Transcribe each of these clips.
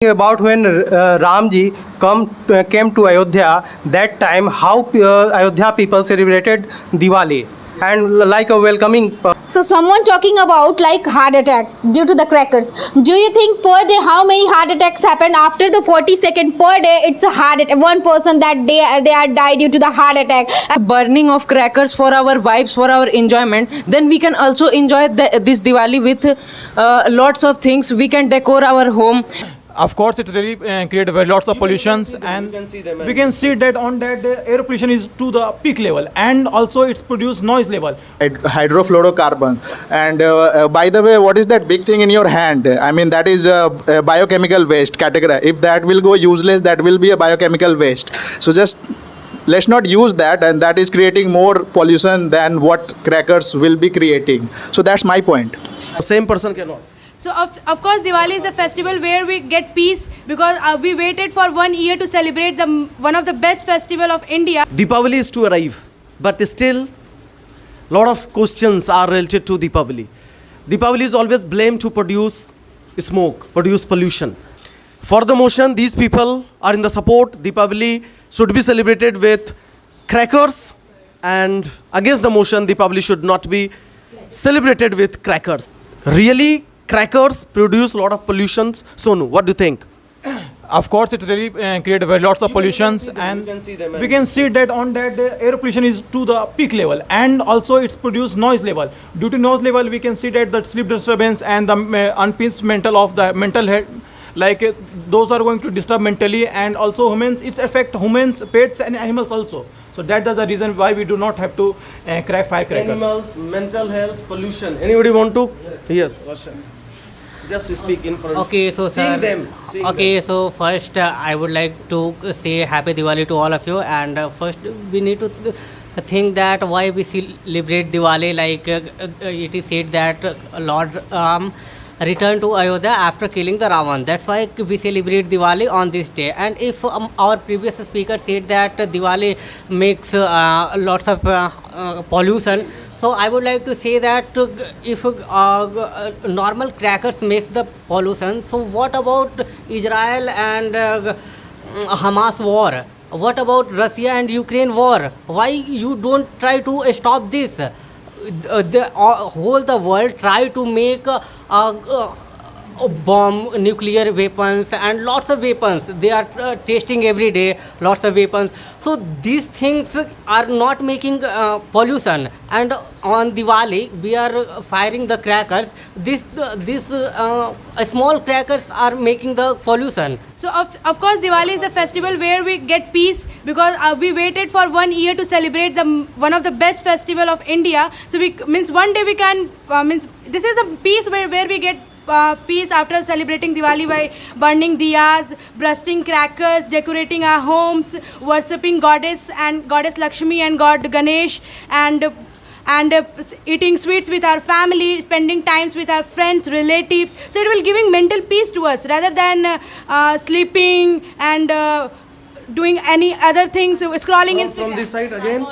about when Ramji came to Ayodhya. That time, how Ayodhya people celebrated Diwali and like a welcoming. So someone talking about like heart attack due to the crackers. Do you think per day how many heart attacks happen after the 40-second per day? It's a heart attack. One person that day they are died due to the heart attack. Burning of crackers for our vibes, for our enjoyment. Then we can also enjoy this Diwali with lots of things. We can decor our home. Of course, it's really create lots of pollutions, and we can see that on that the air pollution is to the peak level, and also it's produce noise level. Hydrofluorocarbons. And by the way, what is that big thing in your hand? I mean, that is a biochemical waste category. If that will go useless, that will be a biochemical waste. So just let's not use that, and that is creating more pollution than what crackers will be creating. So that's my point. Same person cannot. So of course Diwali is a festival where we get peace because we waited for 1 year to celebrate one of the best festival of India. Deepavali is to arrive, but still lot of questions are related to Deepavali. Deepavali is always blamed to produce smoke, produce pollution. For the motion, these people are in the support. Deepavali should be celebrated with crackers, and against the motion, Deepavali should not be celebrated with crackers. Really, crackers produce a lot of pollutions. Sonu, what do you think? Of course, it's really create lots of pollutions, and we can see that on that the air pollution is to the peak level, and also it's produce noise level. Due to noise level, we can see that the sleep disturbance and the unpeaceful mental health, like those are going to disturb mentally, and also humans. It affect humans, pets, and animals also. So that's the reason why we do not have to crack firecrackers. Animals, mental health, pollution. Anybody want to? Yes, Roshan. Just speak in front. Okay, so seeing sir. them. So first I would like to say Happy Diwali to all of you. And first we need to think that why we celebrate Diwali. Like it is said that Lord returned to Ayodhya after killing the Ravan. That's why we celebrate Diwali on this day. And if our previous speaker said that Diwali makes lots of pollution, so I would like to say that if normal crackers makes the pollution, so what about Israel and Hamas war? What about Russia and Ukraine war? Why you don't try to stop this? The world try to make bomb, nuclear weapons, and lots of weapons. They are testing every day, lots of weapons. So these things are not making pollution. And on Diwali, we are firing the crackers. These small crackers are making the pollution. So of course Diwali is a festival where we get peace because we waited for 1 year to celebrate one of the best festival of India. So one day we can this is a peace where we get peace after celebrating Diwali by burning diyas, bursting crackers, decorating our homes, worshipping goddess Lakshmi and God Ganesh, and eating sweets with our family, spending times with our friends, relatives. So it will giving mental peace to us rather than sleeping and doing any other things, scrolling Instagram. From this side again.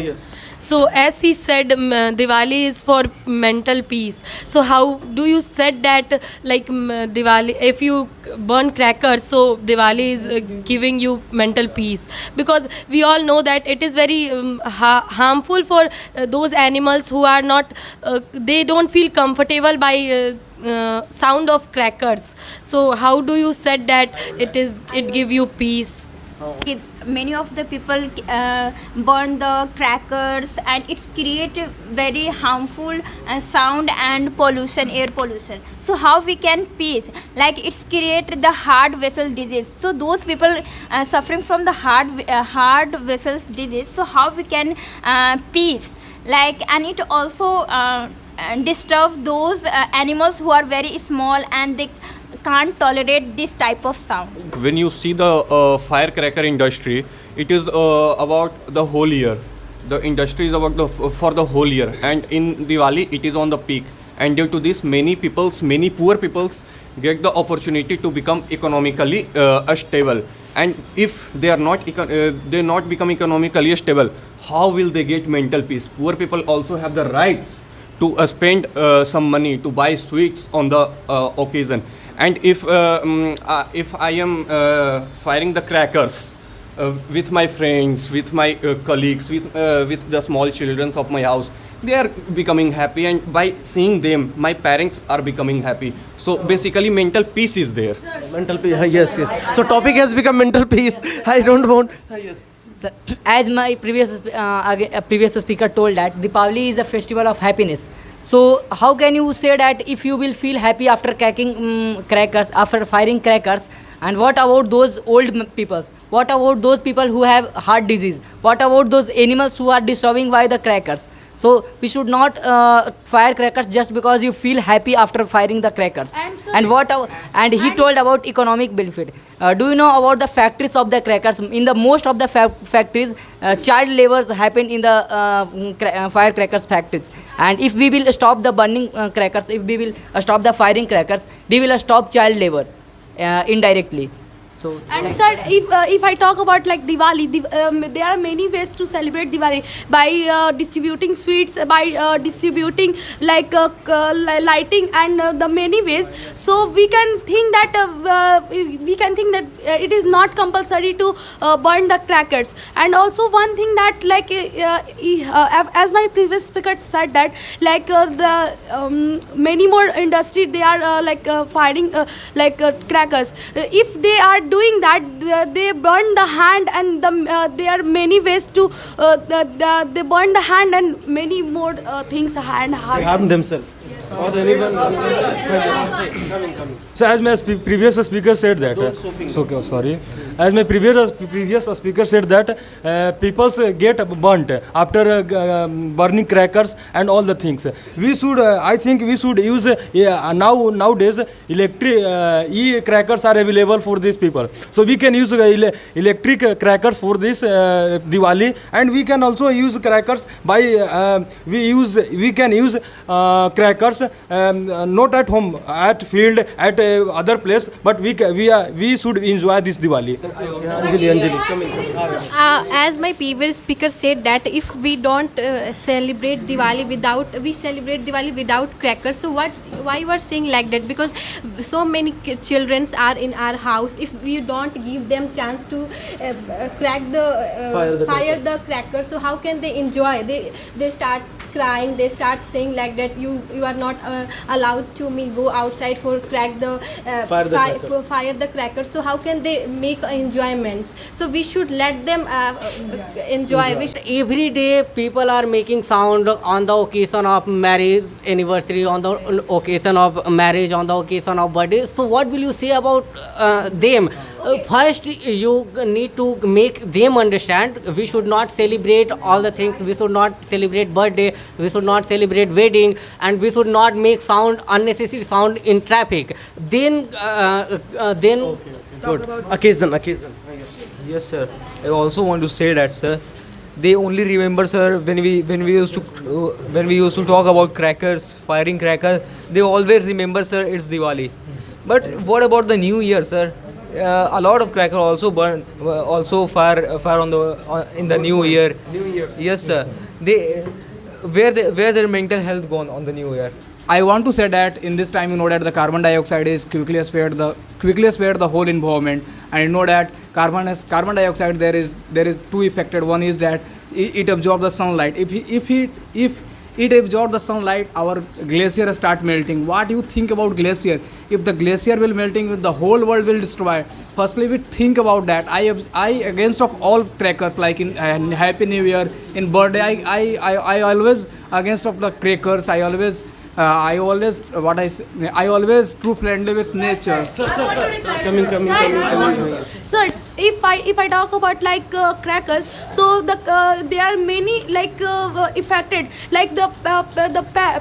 Yes. So as he said, Diwali is for mental peace. So how do you said that like Diwali, if you burn crackers, so Diwali is giving you mental peace? Because we all know that it is very harmful for those animals who are not, they don't feel comfortable by sound of crackers. So how do you said that it give you peace? Many of the people burn the crackers, and it's create very harmful sound and pollution, air pollution. So how we can peace? Like it's create the heart vessel disease. So those people suffering from the heart vessels disease. So how we can peace? Like, and it also disturb those animals who are very small and they can't tolerate this type of sound. When you see the firecracker industry, it is about the whole year. The industry is about for the whole year, and in Diwali it is on the peak. And due to this, many poor peoples get the opportunity to become economically stable. And if they are not become economically stable, how will they get mental peace? Poor people also have the rights to spend some money to buy sweets on the occasion. And if I am firing the crackers with my friends, with my colleagues, with the small children of my house, they are becoming happy, and by seeing them, my parents are becoming happy. So basically, mental peace is there. Mental peace. Yes. So topic has become mental peace. I don't want. Yes. Sir, as my previous speaker told that Deepavali is a festival of happiness. So how can you say that if you will feel happy after cracking crackers, after firing crackers? And what about those old people? What about those people who have heart disease? What about those animals who are disturbing by the crackers? So we should not fire crackers just because you feel happy after firing the crackers. And he told about economic benefit. Do you know about the factories of the crackers? In the most of the factories, child labors happen in the firecrackers factories. And if we will stop the burning crackers, if we will stop the firing crackers, we will stop child labor indirectly. So And sir, if I talk about like Diwali, there are many ways to celebrate Diwali by distributing sweets, by distributing like lighting, and the many ways. So we can think that it is not compulsory to burn the crackers. And also one thing that like as my previous speaker said that like the many more industry they are firing crackers. If they are doing that, they burn the hand, and there are many ways to they burn the hand and many more things and They harm themselves. Or anyone. So as my previous speaker said that, as my previous speaker said that people get burnt after burning crackers and all the things. We should, I think, we should use nowadays electric crackers are available for these people. So we can use electric crackers for this Diwali, and we can also use crackers by we can use crackers not at home, at field, at other place, but we should enjoy this Diwali. Anjali, come in. As my previous speaker said that if we don't celebrate Diwali without crackers, so why you are saying like that? Because so many children are in our house. If we don't give them chance to fire the crackers, so how can they enjoy? They start crying, they start saying like that you are not allowed to go outside for fire the crackers. So how can they make enjoyment? So we should let them enjoy. Every day people are making sound on the occasion of marriage anniversary, on the occasion of marriage, on the occasion of birthday. So what will you say about them? First you need to make them understand we should not celebrate all the things. We should not celebrate birthday, we should not celebrate wedding, and we should not make sound, unnecessary sound in traffic. Then Good. Occasion. Yes, sir. I also want to say that, sir. They only remember, sir, when we used to talk about crackers, firing crackers. They always remember, sir, it's Diwali. But what about the New Year, sir? A lot of crackers also burn, also fire in the New Year. New Year's. Yes, sir. Where their mental health gone on the New Year? I want to say that in this time, you know that the carbon dioxide is quickly spared the whole environment, and you know that carbon dioxide there is two affected. One is that it absorbs the sunlight. If it absorbs the sunlight, our glacier start melting. What do you think about glacier? If the glacier will melting, the whole world will destroy. Firstly, we think about that. I against of all crackers, like in Happy New Year, in birthday. I always against of the crackers. I always true friendly with nature. Coming. So if I talk about like crackers, so there are many like affected, like the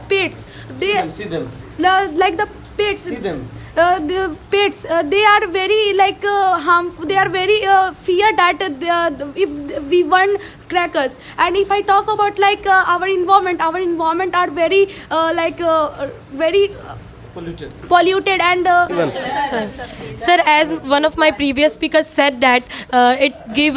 pets. They See them. like the pets. See them. The pets they are very like harmful. They are very fear that if we burn crackers. And if I talk about like our environment are very very polluted and Sir, as one of my previous speakers said that it give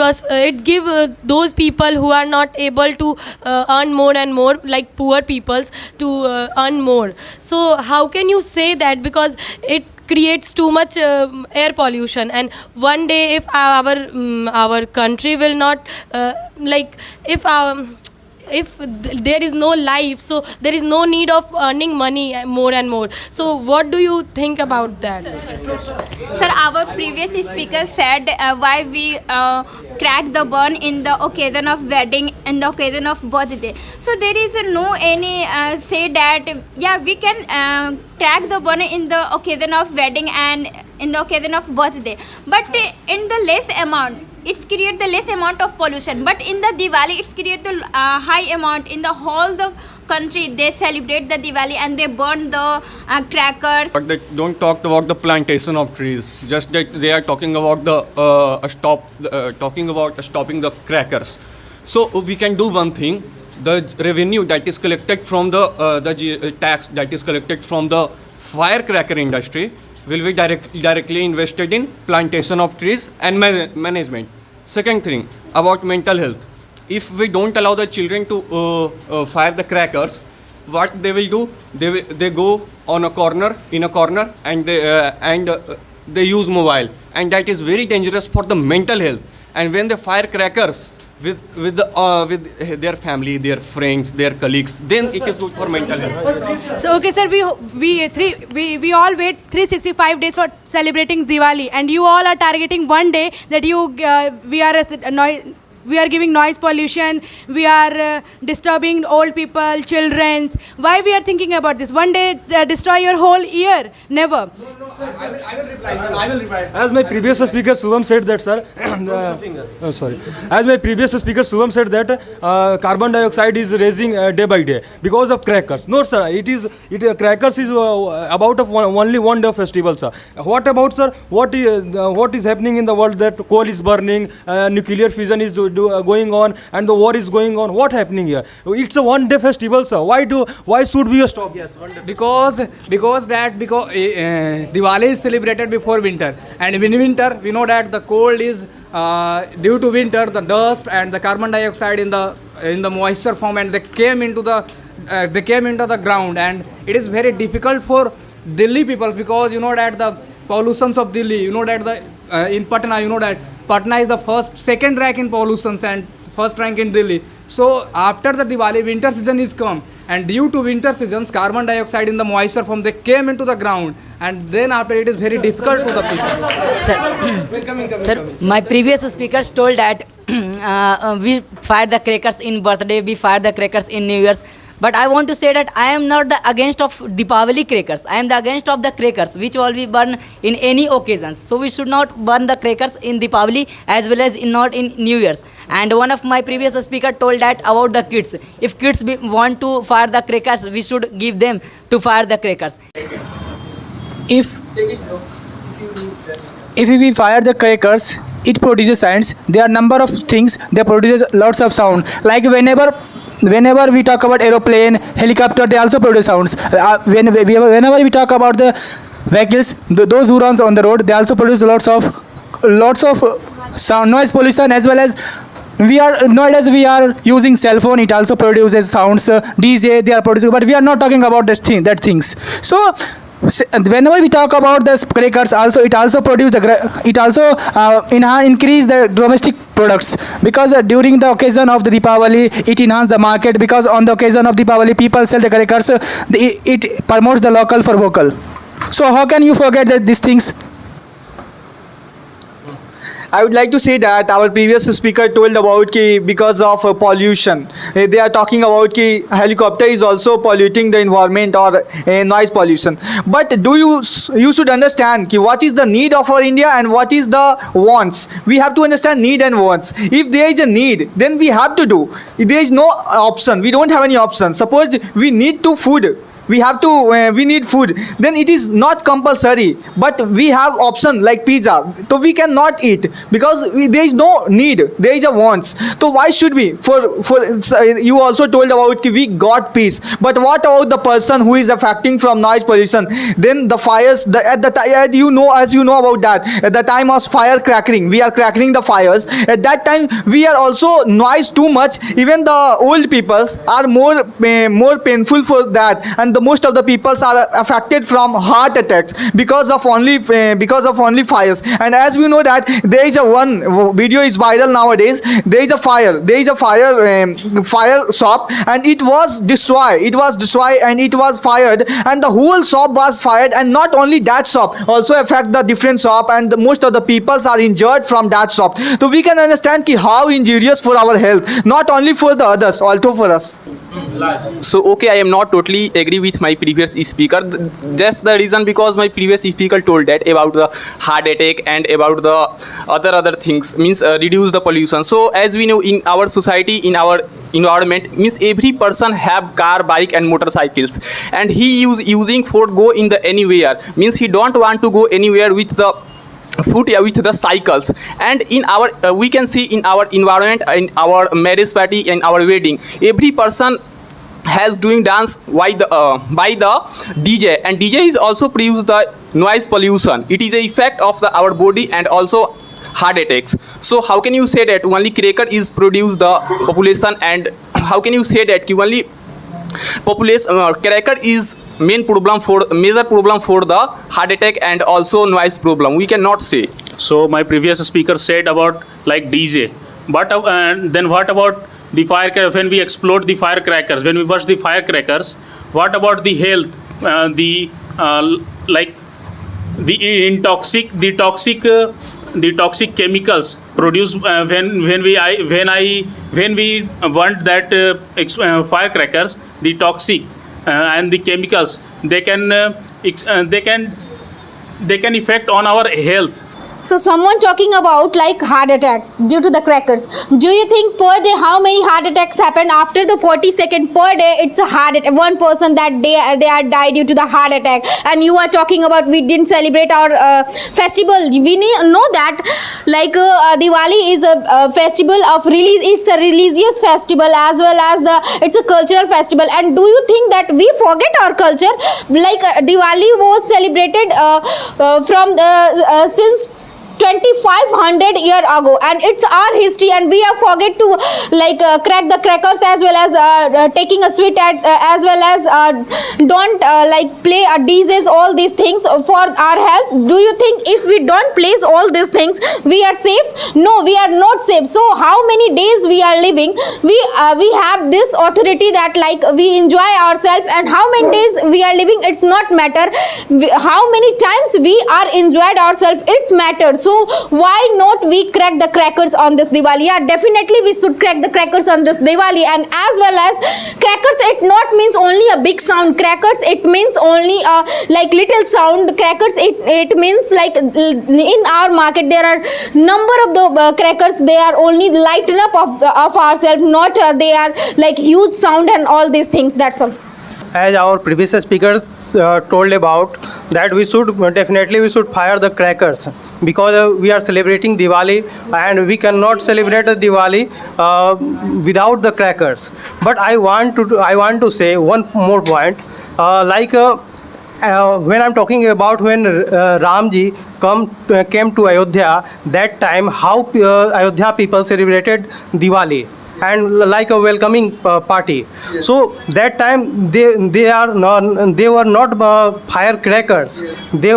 those people who are not able to earn more and more, like poor peoples, to earn more. So how can you say that? Because creates too much air pollution. And one day, if our country will not like if there is no life, so there is no need of earning money more and more. So what do you think about that? Sir, our previous speaker said why we crack the burn in the occasion of wedding and the occasion of birthday. So there is no any say that yeah we can crack the burn in the occasion of wedding and in the occasion of birthday, but in the less amount. It's create the less amount of pollution, but in the Diwali it's create the high amount. In the whole the country they celebrate the Diwali and they burn the crackers. But they don't talk about the plantation of trees. Just that they are talking about the talking about stopping the crackers. So we can do one thing. The revenue that is collected from the tax that is collected from the firecracker industry will be directly invested in plantation of trees and management. Second thing about mental health. If we don't allow the children to fire the crackers, what they will do? They go on in a corner and they use mobile, and that is very dangerous for the mental health. And when they fire crackers with their family, their friends, their colleagues, then it is good for mental health. So okay, sir, we all wait 365 days for celebrating Diwali, and you all are targeting one day that we are giving noise pollution, we are disturbing old people, children's. Why we are thinking about this? One day destroy your whole year? Never. I will reply. As my previous speaker Subham said that, sir. As my previous speaker Subham said that carbon dioxide is rising day by day because of crackers. No, sir. Crackers is about only one day festival, sir. What about, sir? What is happening in the world that coal is burning, nuclear fission is going on, and the war is going on? What happening here? It's a one day festival, sir. Why should we stop? Yes, because Diwali is celebrated before winter, and in winter we know that the cold is due to winter, the dust and the carbon dioxide in the moisture form, and they came into the ground, and it is very difficult for Delhi people, because you know that the pollutions of Delhi, you know that in Patna, you know that Patna is the second rank in pollutions and first rank in Delhi. So after the Diwali, winter season is come, and due to winter seasons, carbon dioxide in the moisture form, they came into the ground, and then after it is very difficult to the people. Sir, my previous speakers told that we fire the crackers in birthday, we fire the crackers in New Year's. But I want to say that I am not the against of Deepavali crackers. I am the against of the crackers which will be burned in any occasions. So we should not burn the crackers in Deepavali as well as not in New Year's. And one of my previous speaker told that about the kids. If kids want to fire the crackers, we should give them to fire the crackers. If we fire the crackers, it produces sounds. There are number of things. They produce lots of sound. Like whenever we talk about aeroplane, helicopter, they also produce sounds. Whenever we talk about the vehicles, those who runs on the road, they also produce lots of sound, noise pollution, as well as we are using cell phone. It also produces sounds. DJ, they are producing, but we are not talking about that things. So whenever we talk about the crackers, it also increase the domestic products, because during the occasion of the Deepavali, it enhance the market, because on the occasion of Deepavali, people sell the crackers. It promotes the local for vocal. So how can you forget these things? I would like to say that our previous speaker told about because of pollution, they are talking about helicopter is also polluting the environment, or noise pollution. But you should understand what is the need of our India and what is the wants. We have to understand need and wants. If there is a need, then we have to do. If there is no option, we don't have any option. Suppose we need food. We need food, then it is not compulsory, but we have option like pizza, so we cannot eat because there is no need, there is a wants. So why should we? You also told about we got peace, but what about the person who is affecting from noise pollution? Then the fires, as you know about that, at the time of fire crackling, we are crackling the fires. At that time we are also noise too much. Even the old peoples are more painful for that, and most of the peoples are affected from heart attacks because of only fires. And as we know that there is a one video is viral nowadays. There is a fire shop, and it was destroyed and it was fired, and the whole shop was fired. And not only that shop, also affect the different shop, and most of the peoples are injured from that shop. So we can understand ki how injurious for our health, not only for the others, also for us. So okay, I am not totally agree with my previous speaker. Just the reason because my previous speaker told that about the heart attack and about the other things, means reduce the pollution. So as we know, in our society, in our environment, means every person have car, bike and motorcycles, and he using for go in the anywhere, means he don't want to go anywhere with the foot, with the cycles. And in our we can see in our environment, in our marriage party, in our wedding, every person has doing dance by the DJ, and DJ is also produce the noise pollution. It is a effect of our body and also heart attacks. So how can you say that only cracker is produce the population, and how can you say that only population cracker is major problem for the heart attack and also noise problem? We cannot say. So my previous speaker said about like DJ, but then what about the firecracker? When we explode the firecrackers, when we burst the firecrackers, what about the health? Like the toxic chemicals produced when we burnt that firecrackers, the toxic and the chemicals, they can affect on our health. So someone talking about like heart attack due to the crackers. Do you think per day how many heart attacks happen after the 40 seconds per day? It's a heart attack. One person that day they are died due to the heart attack. And you are talking about we didn't celebrate our festival. We know that like Diwali is a festival of release. It's a religious festival as well as it's a cultural festival. And do you think that we forget our culture? Like Diwali was celebrated from since 2500 years ago, and it's our history, and we have forget to like crack the crackers as well as taking a sweet as well as don't like play DJs, all these things for our health. Do you think if we don't place all these things we are safe? No, we are not safe. So how many days we are living, we have this authority that like we enjoy ourselves, and how many days we are living, it's not matter. How many times we are enjoyed ourselves, it's matter. So why not we crack the crackers on this Diwali? Yeah, definitely we should crack the crackers on this Diwali. And as well as crackers, it not means only a big sound. Crackers, it means only a like little sound. Crackers, it means like in our market there are number of the crackers. They are only lighten up of ourselves, not they are like huge sound and all these things. That's all. As our previous speakers told about that we should fire the crackers because we are celebrating Diwali, and we cannot celebrate the Diwali without the crackers. But I want to say one more point, when I'm talking about when Ramji came to Ayodhya, that time how Ayodhya people celebrated Diwali and like a welcoming party. Yes. So that time they were not firecrackers. Yes. They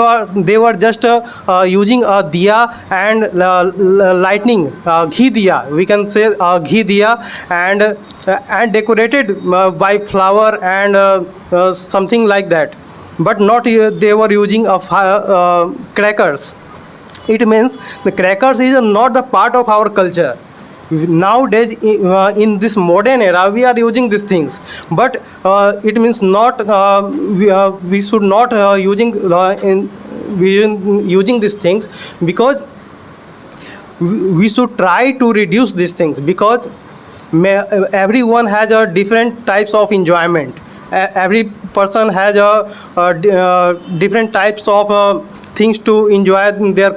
were just using a diya and lightning, ghee diya. We can say ghee diya and decorated by flower and something like that. But not they were using crackers. It means the crackers is not the part of our culture. Nowadays in this modern era we are using these things, but it means not we should not using these things, because we should try to reduce these things, because everyone has a different types of enjoyment. Every person has a different types of things to enjoy their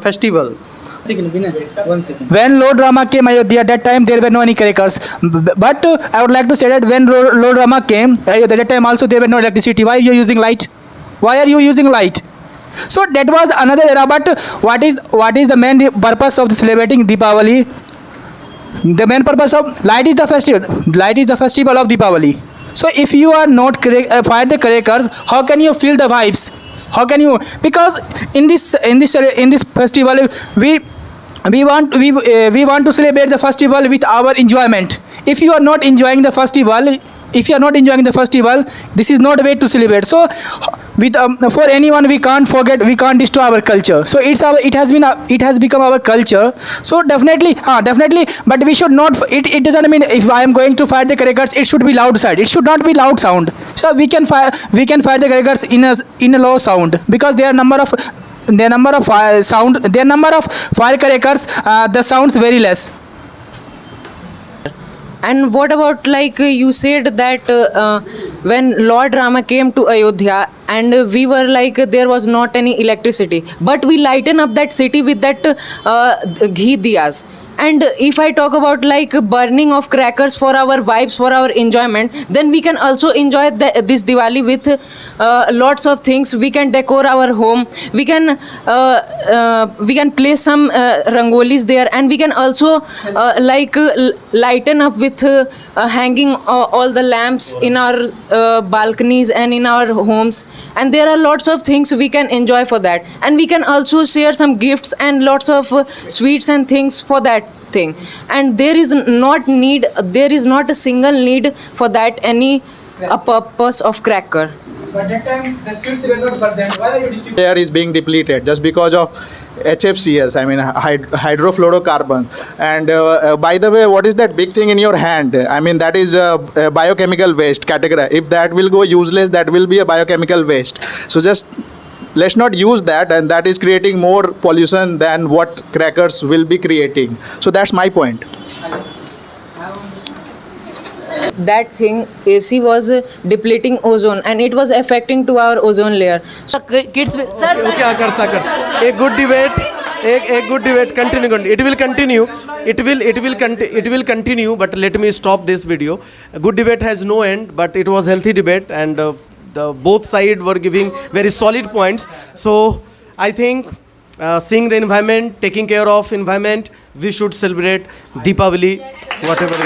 festival. When Lord Rama came Ayodhya, that time there were no any crackers. But I would like to say that when Lord Rama came Ayodhya, that time also there were no electricity. Why are you using light? Why are you using light? So that was another era. But what is the main purpose of celebrating Deepavali? The main purpose of light is the festival. Light is the festival of Deepavali. So if you are not fire the crackers, how can you feel the vibes? How can you? Because in this festival, we want to celebrate the festival with our enjoyment. If you are not enjoying the festival, this is not a way to celebrate. So with for anyone, we can't forget, we can't destroy our culture. So it has become our culture. So definitely, but we should not, it doesn't mean if I am going to fire the crackers, it should be loud side, it should not be loud sound. So we can fire the crackers in a low sound, because their number of firecrackers, the sounds very less. And what about, like, you said that when Lord Rama came to Ayodhya, and we were like, there was not any electricity, but we lighten up that city with that ghee diyas. And if I talk about like burning of crackers for our vibes, for our enjoyment, then we can also enjoy this Diwali with lots of things. We can decor our home. We can place some rangolis there, and we can also lighten up with hanging all the lamps in our balconies and in our homes. And there are lots of things we can enjoy for that. And we can also share some gifts and lots of sweets and things for that thing. And there is not a single need for that any purpose of cracker. But that time the sweets were not present. Why are you distributing? Air is being depleted just because of HFCs, I mean hydrofluorocarbons. And by the way, what is that big thing in your hand? I mean, that is a biochemical waste category. If that will go useless, that will be a biochemical waste. So just let's not use that, and that is creating more pollution than what crackers will be creating. So that's my point. That thing, AC was depleting ozone, and it was affecting to our ozone layer. So kids will, sir, क्या कर सकते? एक good debate continue. It will continue. But let me stop this video. A good debate has no end, but it was healthy debate, and the both sides were giving very solid points. So I think seeing the environment, taking care of environment, we should celebrate Deepavali, whatever.